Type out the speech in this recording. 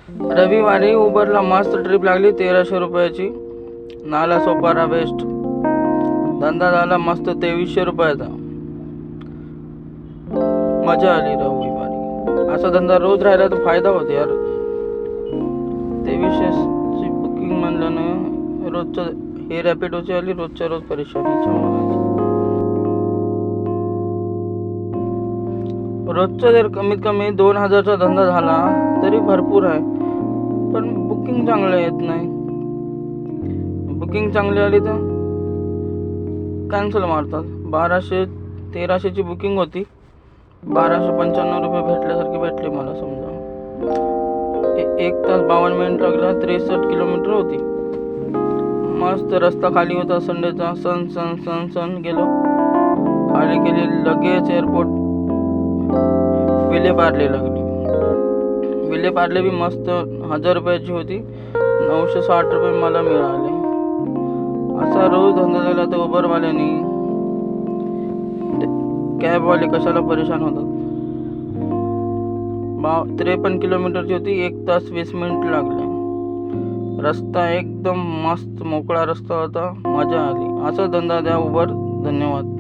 रविवारी उबरला मस्त ट्रिप लागली 1300 रुपयाची. नाला सोपारा बेस्ट. धंदा झाला मस्त 2300 रुपयाचा. मजा आली रविवारी. असा धंदा रोज राहिला तर फायदा होतो यार. 2300ची बुकिंग म्हणलं ना, रोजचं हे रॅपिडोची आली रोजच्या रोज परेशानीच्या मनाची. रोजचा जर कमीत कमी 2000चा धंदा झाला तरी भरपूर आहे. पण बुकिंग चांगलं येत नाही. बुकिंग चांगली आली तर कॅन्सल मारतात. 1300ची बुकिंग होती. 1295 रुपये भेटल्यासारखे भेटले मला. समजा 1 तास 52 मिनिट लागला. 63 किलोमीटर होती. मस्त रस्ता खाली होता संडेचा. सन गेलो. खाली केली. लगेच एअरपोर्ट विलेपार्ले लागली. विलेपार्ले बी मस्त 1000 रुपयाची होती. 960 रुपये मला मिळाले. असा रोज धंदा झाला तर उबरवाल्यानी, कॅबवाले कशाला परेशान होतात. 53 किलोमीटरची होती. 1 तास 20 मिनिट लागले. रस्ता एकदम मस्त मोकळा रस्ता होता. मजा आली. असा धंदा द्या उबर. धन्यवाद.